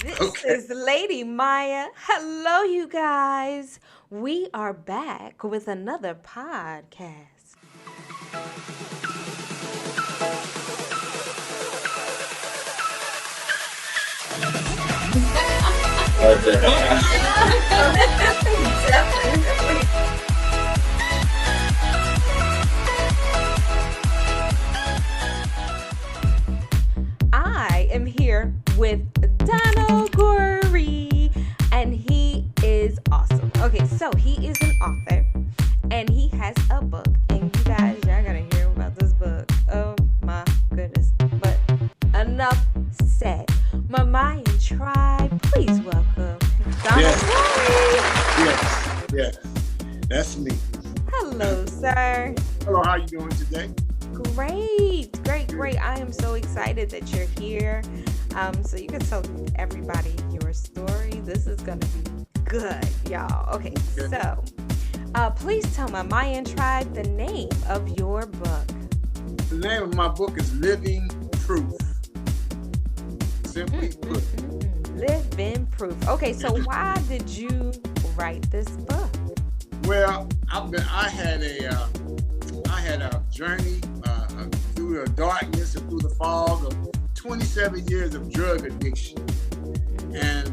This is Lady Myya. Hello, you guys. We are back with another podcast. I am here with Donald Goree, and he is awesome. Okay, so he is an author, and he has a book, and you guys, y'all gotta hear about this book. Oh my goodness! But enough said. My Mayan tribe, please welcome Donald Goree. Yes, that's me. Hello, sir. Hello, how you doing today? Great. I am so excited that you're here. So you can tell everybody your story. This is gonna be good, y'all. Okay, so please tell my Mayan tribe the name of your book. The name of my book is Living Proof. Simply put. Living Proof. Okay, so why did you write this book? Well, I had a journey through the darkness and through the fog of 27 years of drug addiction. And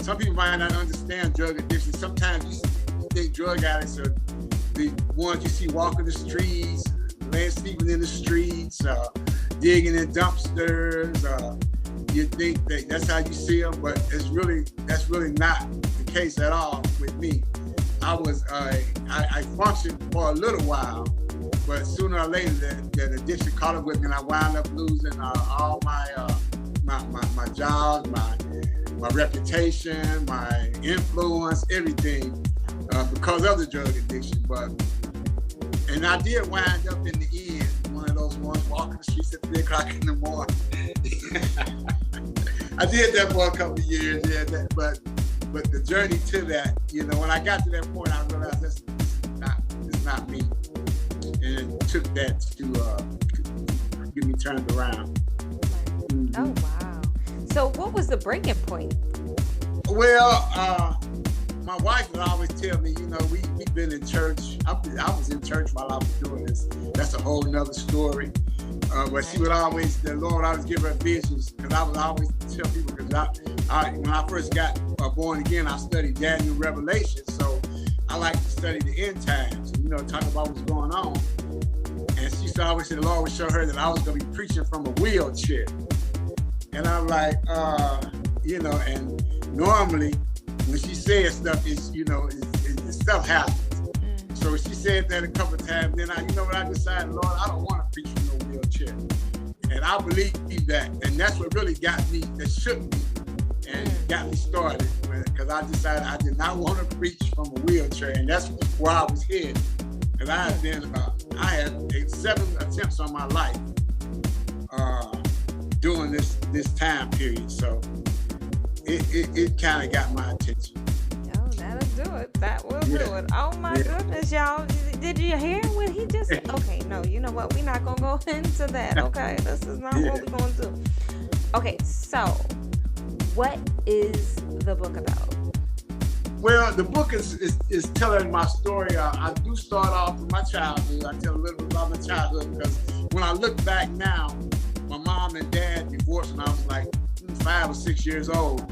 some people might not understand drug addiction. Sometimes you think drug addicts are the ones you see walking the streets, laying sleeping in the streets, digging in dumpsters. You think that's how you see them, but that's really not the case at all with me. I functioned for a little while, but sooner or later that addiction caught up with me, and I wound up losing all my jobs, my reputation, my influence, everything because of the drug addiction. And I did wind up in the end one of those ones walking the streets at 3 o'clock in the morning. I did that for a couple of years, but the journey to that, when I got to that point, I realized this is not me, and it took that to get me turned around. Mm-hmm. Oh wow! So what was the breaking point? Well, my wife would always tell me, we've been in church. I was in church while I was doing this. That's a whole nother story. But she would always, the Lord would always give her visions, because I would always tell people, because when I first got born again, I studied Daniel Revelation, so I like to study the end times, talk about what's going on. And she used to always say the Lord would show her that I was going to be preaching from a wheelchair. And I'm like, and normally when she says stuff, it's stuff happens. So she said that a couple of times. Then I decided, Lord, I don't want to preach from no wheelchair. And I believe that. And that's what really got me, that shook me and got me started. Because I decided I did not want to preach from a wheelchair. And that's where I was headed. Because I had 7 attempts on my life during this time period. So it kind of got my attention. That'll do it. That will do it. Oh my goodness, y'all. Did you hear what he just said? Okay, no, you know what? We're not going to go into that, okay? This is not what we're going to do. Okay, so what is the book about? Well, the book is telling my story. I do start off with my childhood. I tell a little bit about my childhood because when I look back now, my mom and dad divorced when I was like 5 or 6 years old.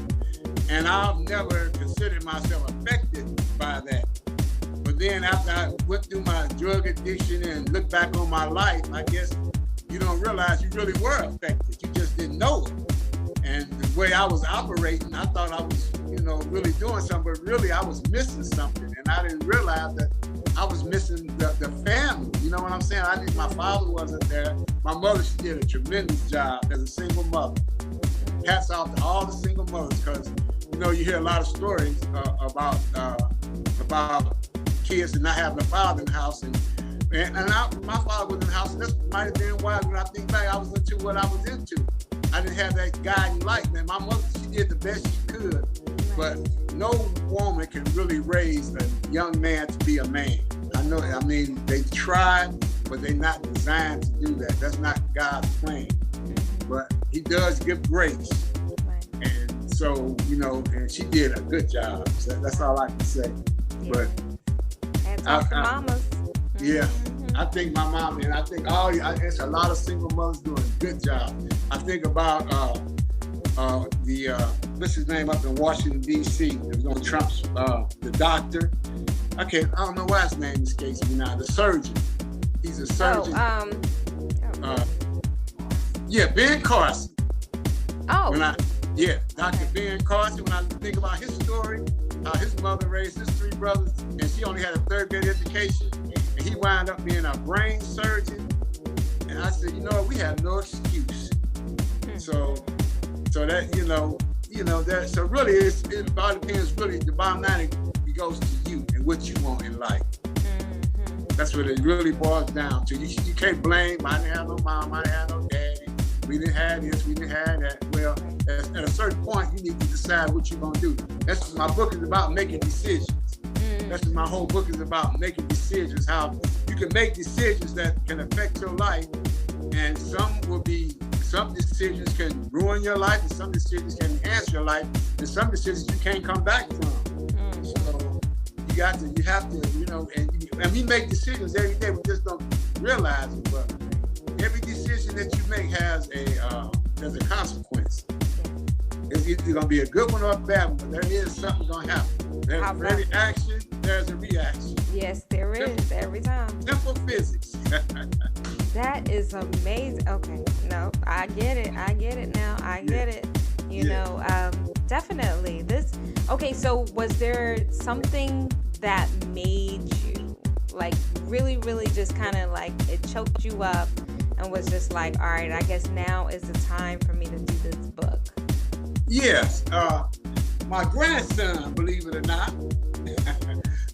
And I've never considered myself affected by that. But then after I went through my drug addiction and looked back on my life, I guess you don't realize you really were affected. You just didn't know it. And the way I was operating, I thought I was, really doing something, but really I was missing something. And I didn't realize that I was missing the family. You know what I'm saying? My father wasn't there. My mother, she did a tremendous job as a single mother. Hats off to all the single mothers, because you hear a lot of stories about kids and not having a father in the house, and my father was in the house, and this might have been why, when I think back, I was into what I was into. I didn't have that guiding light, man. My mother, she did the best she could, but no woman can really raise a young man to be a man. They tried, but they're not designed to do that. That's not God's plan. But He does give grace. And So, you know, and she did a good job. So that's all I can say. Yeah. But Hats off to mamas. yeah, I think my mom, and I think it's a lot of single mothers doing a good job. I think about what's his name up in Washington D.C. It was on Trump's the doctor. I don't know why his name escapes me now. The surgeon. He's a surgeon. Yeah, Ben Carson. Oh. Dr. Ben Carson. When I think about his story, his mother raised his 3 brothers, and she only had a 3rd grade education, and he wound up being a brain surgeon. And I said, you know what, we have no excuse. So that that. So really, it all depends. Really, the bottom line, it goes to you and what you want in life. That's what it really boils down to. You can't blame. I didn't have no mom. I didn't have no daddy. We didn't have this. We didn't have that. Well, at a certain point, you need to decide what you're gonna do. That's what my book is about, making decisions. That's what my whole book is about, making decisions. How you can make decisions that can affect your life, and some decisions can ruin your life, and some decisions can enhance your life, and some decisions you can't come back from. So you have to, you know, and we make decisions every day. We just don't realize it, but every decision that you make has there's a consequence. It's either gonna be a good one or a bad one, but there is something gonna happen. There's every action, there's a reaction. Yes, there is every time. Simple physics. That is amazing. Okay, no, I get it. I get it now. I get it. You know, definitely. Okay, so was there something that made you like really, really just kind of like it choked you up and was just like, all right, I guess now is the time for me to do this book? Yes. My grandson, believe it or not,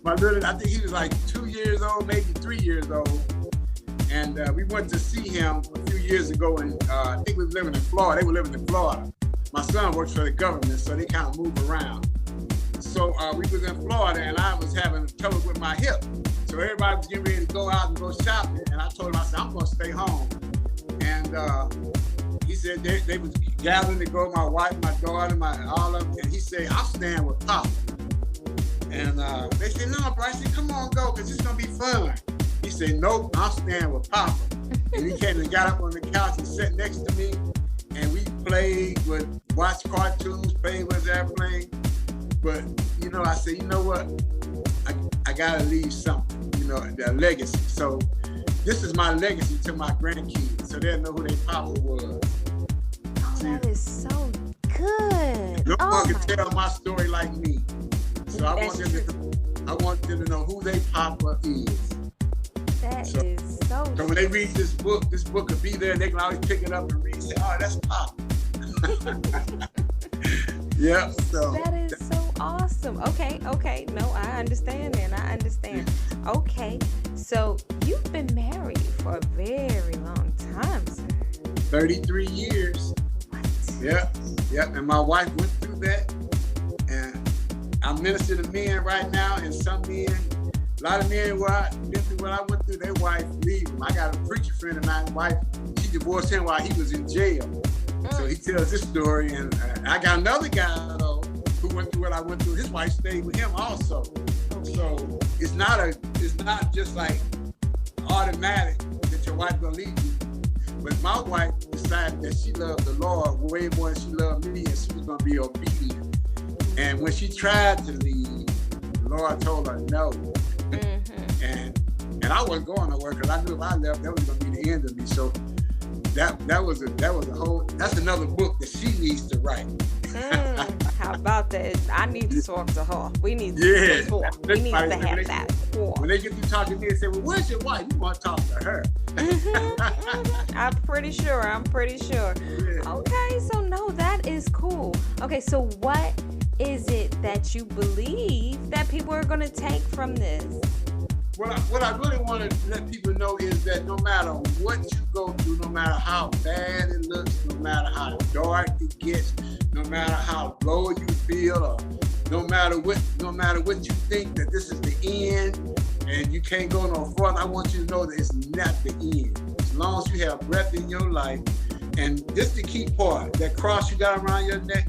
I think he was like 2 years old, maybe 3 years old. And we went to see him a few years ago, and I think we were living in Florida. They were living in Florida. My son works for the government, so they kind of move around. So we was in Florida, and I was having trouble with my hip. So everybody was getting ready to go out and go shopping, and I told him, I said, I'm gonna stay home. And he said they was gathering to go, my wife, my daughter, all of them, and he said, I'm staying with Papa. And they said, no, bro. I said, come on, go, because it's gonna be fun. He said, nope, I'm staying with Papa. And he came and got up on the couch and sat next to me, and we watched cartoons, played with his airplane. But, you know, I said, you know what? I gotta leave something, you know, a legacy. So this is my legacy to my grandkids, so they'll know who their Papa was. Oh, that is so good. No one can tell my story like me. So I want them to know who their Papa is. That is so So when they read this book will be there, and they can always pick it up and read and say, oh, that's Papa. Yeah. So that is so awesome. Okay. No, I understand, man. I understand. Okay. So you've been married for a very long time, sir. 33 years. What? Yeah. And my wife went through that. And I minister to men right now, and some men, a lot of men been through what I went through, their wife leave them. I got a preacher friend of mine, wife, she divorced him while he was in jail. So he tells this story, and I got another guy though who went through what I went through. His wife stayed with him also. So it's not just like automatic that your wife gonna leave you. But my wife decided that she loved the Lord way more than she loved me, and she was gonna be obedient. And when she tried to leave, the Lord told her no. And I wasn't going nowhere because I knew if I left, that was gonna be the end of me. So that was a whole. That's another book that she needs to write. How about that? I need to talk to her. We need to talk. We need to have that talk. When they get through talking to me and say, "Well, where's your wife?" You want to talk to her. I'm pretty sure. Yeah. Okay, so no, that is cool. Okay, so what is it that you believe that people are going to take from this? What I really want to let people know is that no matter what you go through, no matter how bad it looks, no matter how dark it gets, no matter how low you feel, or no matter what you think that this is the end and you can't go no further, I want you to know that it's not the end. As long as you have breath in your life, and this is the key part, that cross you got around your neck,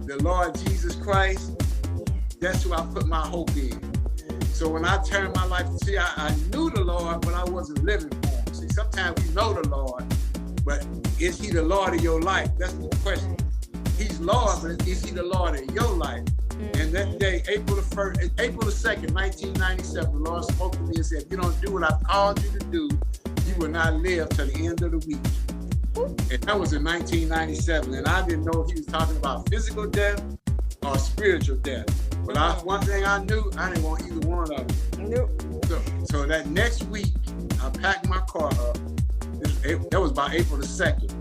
the Lord Jesus Christ, that's who I put my hope in. So when I turned my life, see, I knew the Lord, but I wasn't living for him. See, sometimes we know the Lord, but is he the Lord of your life? That's the question. He's Lord, but is he the Lord of your life? And that day, April the 2nd, 1997, the Lord spoke to me and said, if you don't do what I've called you to do, you will not live till the end of the week. And that was in 1997. And I didn't know if he was talking about physical death or spiritual death. But one thing I knew, I didn't want either one of them. Nope. So that next week, I packed my car up. That was by April the 2nd.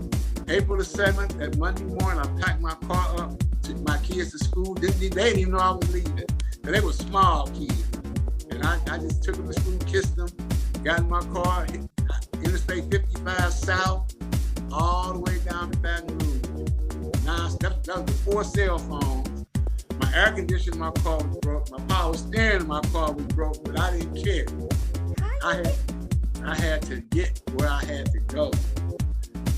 April the 7th, that Monday morning, I packed my car up, took my kids to school. They didn't even know I was leaving. And they were small kids. And I just took them to school, kissed them, got in my car, hit Interstate 55 South, all the way down to Baton Rouge. That was before cell phones. My air conditioner in my car was broke. My power steering in my car was broke, but I didn't care. I had to get where I had to go.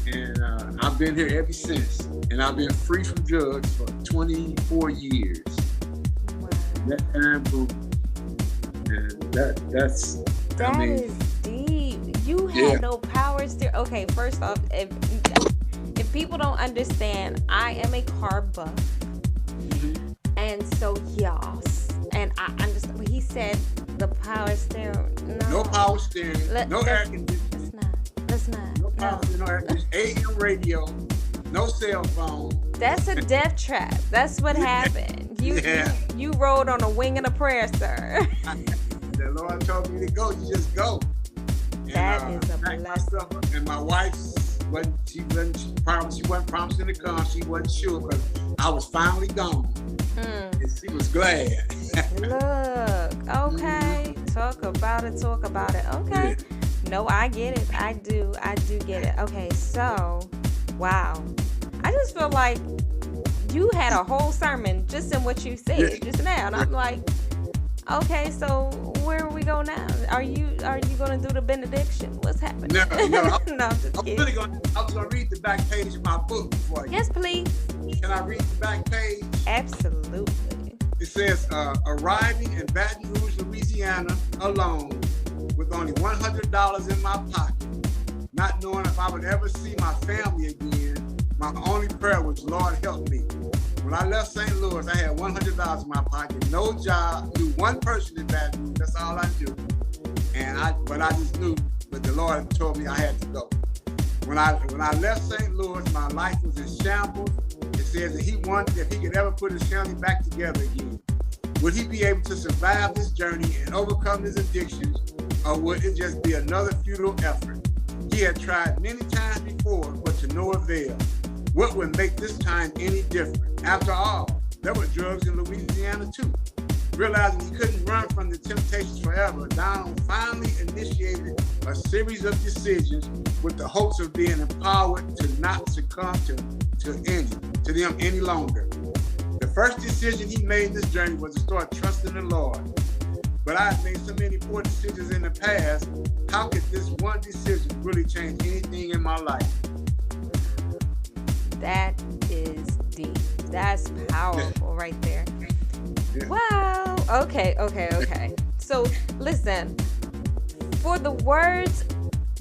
And I've been here ever since. And I've been free from drugs for 24 years. Wow. That time, boom. And that's is deep. You had no power steer. Okay, first off, if people don't understand, I am a car buff. And so, yes. And I understand. He said the power steering. No power steering. No air conditioning. Let's not. No power steering. No air conditioning. AM radio. No cell phone. That's a death trap. That's what happened. You rode on a wing and a prayer, sir. The Lord told me to go. You just go. That is a blessing. And my wife she wasn't promising to come. She wasn't sure because I was finally gone. And she was glad. Look, okay. Talk about it. Okay. Yeah. No, I get it. I do get it. Okay, so, wow. I just feel like you had a whole sermon just in what you said just now. And I'm like, okay, so where are we going now? Are you going to do the benediction? What's happening? No, no, I'm just kidding. I was going to read the back page of my book for you. Yes, please. Can I read the back page? Absolutely. It says, arriving in Baton Rouge, Louisiana, alone, with only $100 in my pocket, not knowing if I would ever see my family again, my only prayer was, Lord, help me. When I left St. Louis, I had $100 in my pocket, no job, knew one person in Baton Rouge, that's all I knew. But I just knew, but the Lord told me I had to go. When I left St. Louis, my life was in shambles. It says that he wondered if he could ever put his family back together again. Would he be able to survive this journey and overcome his addictions, or would it just be another futile effort? He had tried many times before, but to no avail. What would make this time any different? After all, there were drugs in Louisiana too. Realizing he couldn't run from the temptations forever, Donald finally initiated a series of decisions with the hopes of being empowered to not succumb to them any longer. The first decision he made in this journey was to start trusting the Lord. But I had made so many poor decisions in the past. How could this one decision really change anything in my life? That is deep. That's powerful right there. Yeah. Wow. Okay. So listen, for the words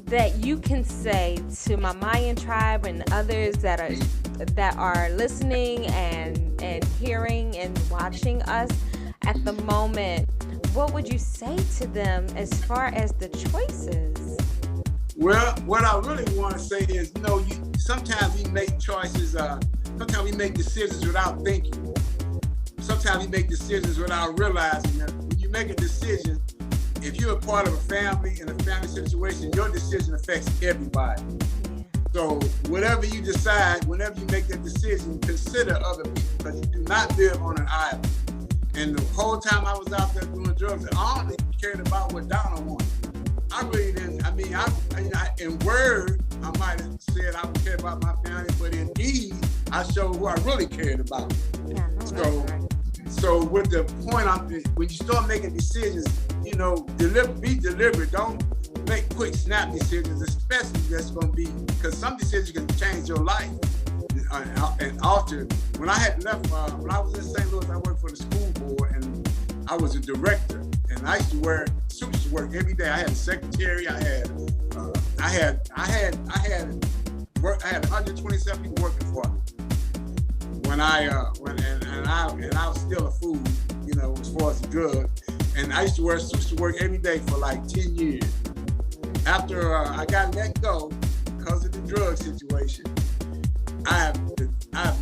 that you can say to my Mayan tribe and others that are listening and hearing and watching us at the moment, what would you say to them as far as the choices? Well, what I really want to say is, sometimes we make choices, sometimes we make decisions without thinking. Sometimes we make decisions without realizing that when you make a decision, if you're a part of a family in a family situation, your decision affects everybody. Yeah. So whatever you decide, whenever you make that decision, consider other people, because you do not live on an island. And the whole time I was out there doing drugs, I only cared about what Donald wanted. I really didn't. In word, I might have said I would care about my family, but in deed, I showed who I really cared about. Yeah, no, so with the point, when you start making decisions, be deliberate. Don't make quick snap decisions, especially that's going to be, because some decisions can change your life. and often when I had left, when I was in St. Louis, I worked for the school board, and I was a director. And I used to wear suits to work every day. I had a secretary. I had 127 people working for me. When I was still a fool, you know, as far as the drug. And I used to wear suits to work every day for like 10 years. After I got let go because of the drug situation, I've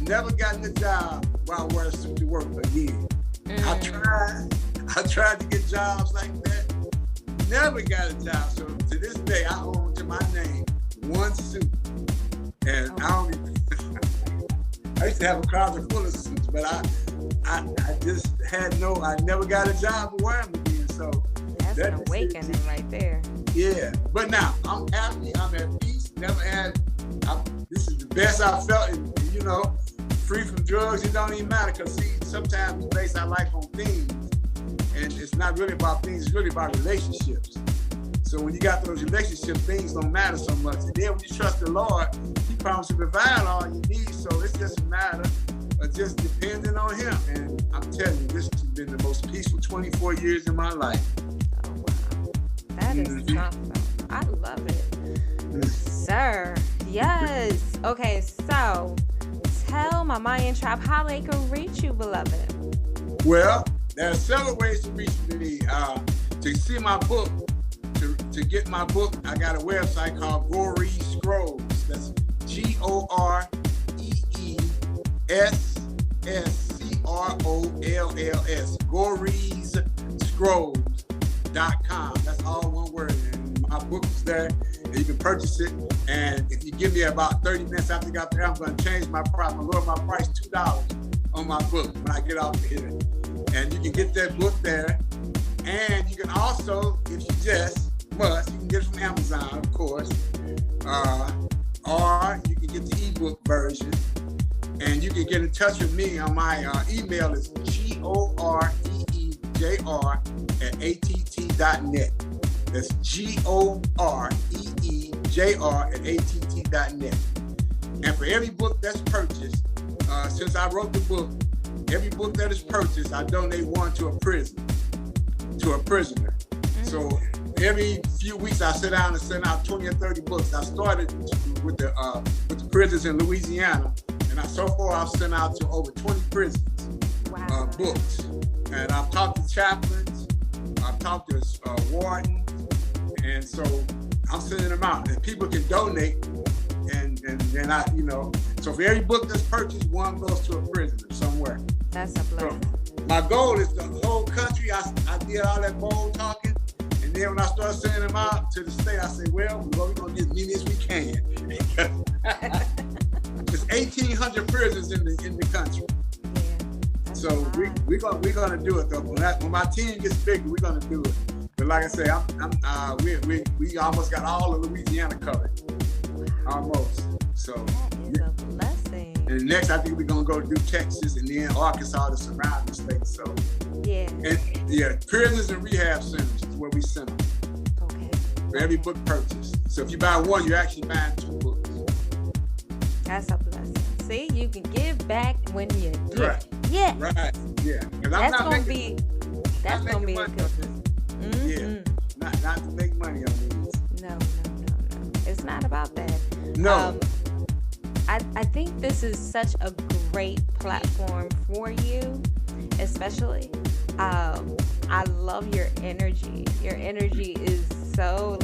never gotten a job while wearing a suit to work again. I tried to get jobs like that, never got a job. So to this day, I own to my name one suit. And I used to have a closet full of suits, but I just I never got a job to wear them again. So that's an awakening right there. Yeah, but now I'm happy, I'm at peace, this is the best I've felt, and you know, free from drugs. It don't even matter, because see, sometimes we base our life on things, and it's not really about things, it's really about relationships. So when you got those relationships, things don't matter so much. And then when you trust the Lord, He promises to provide all you need. So it's just a matter of just depending on Him. And I'm telling you, this has been the most peaceful 24 years in my life. Oh, wow. That is awesome. I love it. Sir, yes. Okay, so tell my Mayan tribe how they can reach you, beloved. Well, there are several ways to reach me. To see my book, to get my book, I got a website called Goree Scrolls. That's GoreeSSCROLLS. GoreeScrolls.com. That's all one word. And my book is there, and you can purchase it. And if you give me about 30 minutes after I got there, I'm going to change my price. I'm going to lower my price $2 on my book when I get off here. And you can get that book there. And you can also, if you just must, you can get it from Amazon, of course, or you can get the ebook version. And you can get in touch with me on my email is goreejr@att.net. That's goreejr@att.net. And for every book that's purchased, since I wrote the book, every book that is purchased, I donate one to a prisoner. So every few weeks I sit down and send out 20 or 30 books. I started with the prisons in Louisiana, and so far I've sent out to over 20 prisons books. And I've talked to chaplains, I've talked to wardens, and so I'm sending them out. And people can donate, and then I, you know, so for every book that's purchased, one goes to a prisoner somewhere. That's a blessing. So, my goal is the whole country. I did all that bold talking, and then when I started sending them out to the state, I said, well, we're going to get as many as we can. There's 1,800 prisons in the country. Yeah, so we're gonna do it though. When my team gets bigger, we're gonna do it. But like I say, we almost got all of Louisiana covered, almost. So that is a blessing. And next, I think we're gonna go do Texas and then Arkansas, the surrounding states. So yeah, and yeah, prisons and rehab centers is where we send them. Okay. For every book purchased. So if you buy one, you're actually buying 2 books. That's a blessing. See, you can give back when you get. Right. Yeah. Right. Yeah. That's gonna be a good thing. Yeah. Not to make money on these. No. It's not about that. No. I think this is such a great platform for you, especially. I love your energy. Your energy is so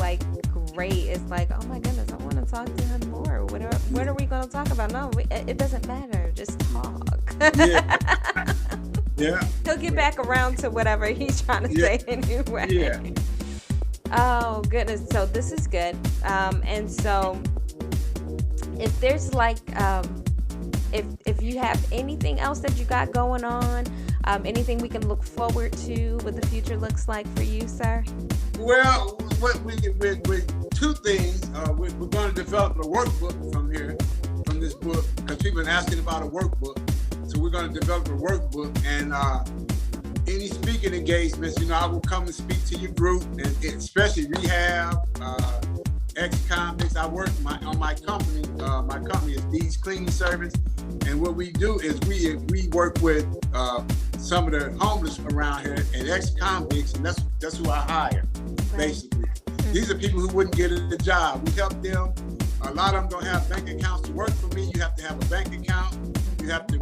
great. It's like, oh my goodness, I want to talk to him more. What are we going to talk about? No, it doesn't matter. Just talk. Yeah. Yeah. He'll get back around to whatever he's trying to say anyway. Yeah. Oh goodness. So this is good. And so if there's if you have anything else that you got going on, anything we can look forward to, what the future looks like for you, sir? Well, with 2 things, we're going to develop a workbook from this book, because people have been asking about a workbook. So we're going to develop a workbook, and any speaking engagements, I will come and speak to your group, and especially rehab, ex-convicts. I work on my company. My company is Deeds Cleaning Service, And what we do is we work with some of the homeless around here and ex-convicts, and that's who I hire, basically. These are people who wouldn't get a job. We help them. A lot of them don't have bank accounts to work for me. You have to have a bank account. You have to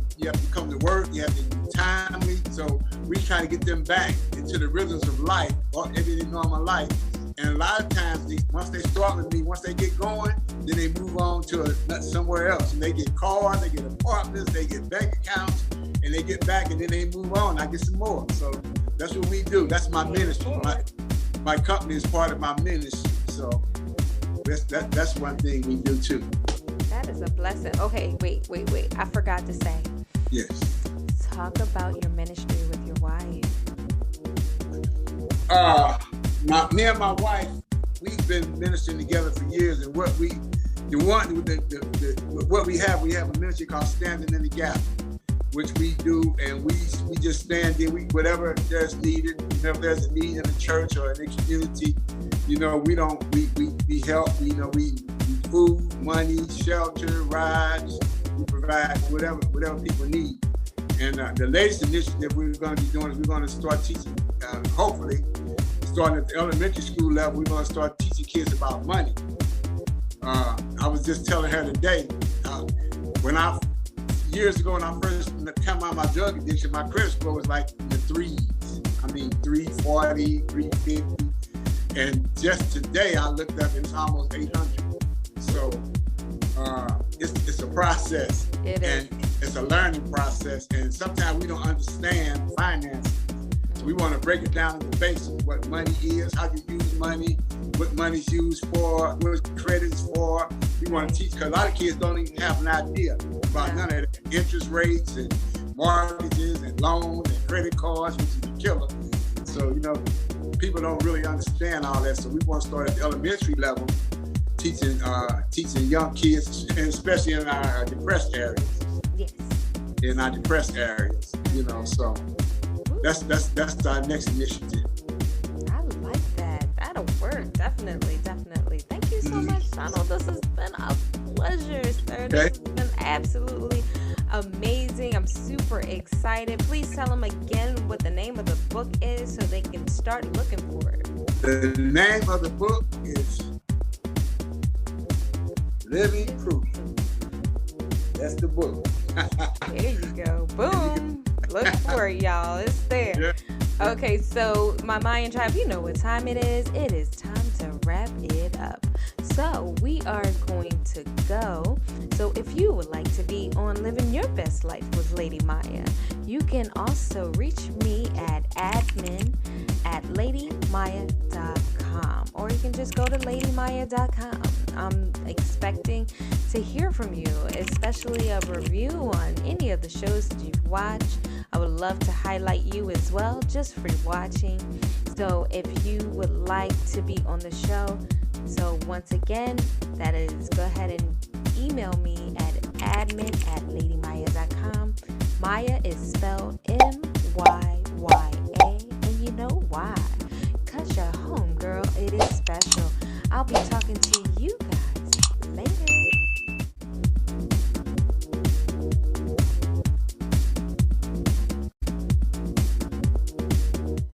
come to work. You have to be timely. So we try to get them back into the rhythms of life or everyday normal life. And a lot of times, once they start with me, once they get going, then they move on to somewhere else. And they get cars, they get apartments, they get bank accounts, and they get back, and then they move on. I get some more. So that's what we do. That's my ministry. My company is part of my ministry. So that's one thing we do too. That is a blessing. Okay, wait. I forgot to say. Yes. Talk about your ministry with your wife. Me and my wife, we've been ministering together for years, and what we have a ministry called Standing in the Gap, which we do, and we just stand there. Whatever there's needed, whenever there's a need in the church or in the community, we help. We food, money, shelter, rides. We provide whatever people need. And the latest initiative we're going to be doing is we're going to start teaching, hopefully, starting at the elementary school level, we're going to start teaching kids about money. I was just telling her today, years ago when I first came out of my drug addiction, my credit score was like in the threes. 340, 350. And just today I looked up, it's almost 800. So it's a process. And it's a learning process. And sometimes we don't understand finance. So we want to break it down to the basics, what money is, how you use money, what money's used for, what credit's for. We want to teach, because a lot of kids don't even have an idea about none of the interest rates and mortgages and loans and credit cards, which is a killer. So, people don't really understand all that. So we want to start at the elementary level, teaching young kids, and especially in our depressed areas. Yes. In our depressed areas, so that's our next initiative. I like that. That'll work. Definitely. Thank you so much, Donald. This has been a pleasure, sir. This has been absolutely amazing. I'm super excited. Please tell them again what the name of the book is so they can start looking for it. The name of the book is Living Proof. That's the book. There you go. Boom. Look for it, y'all. It's there. Yeah. Okay, so my Mayan tribe, you know what time it is. It is time to wrap it up. So we are going to go. So if you would like to be on Living Your Best Life with Lady Myya, you can also reach me at admin@ladymyya.com, or you can just go to ladymyya.com. I'm expecting to hear from you, especially a review on any of the shows that you've watched. I would love to highlight you as well, just for watching. So if you would like to be on the show, so once again, that is, go ahead and email me at admin@ladymyya.com. Myya is spelled Myya, and you know why? 'Cause you're home, girl. It is special. I'll be talking to you guys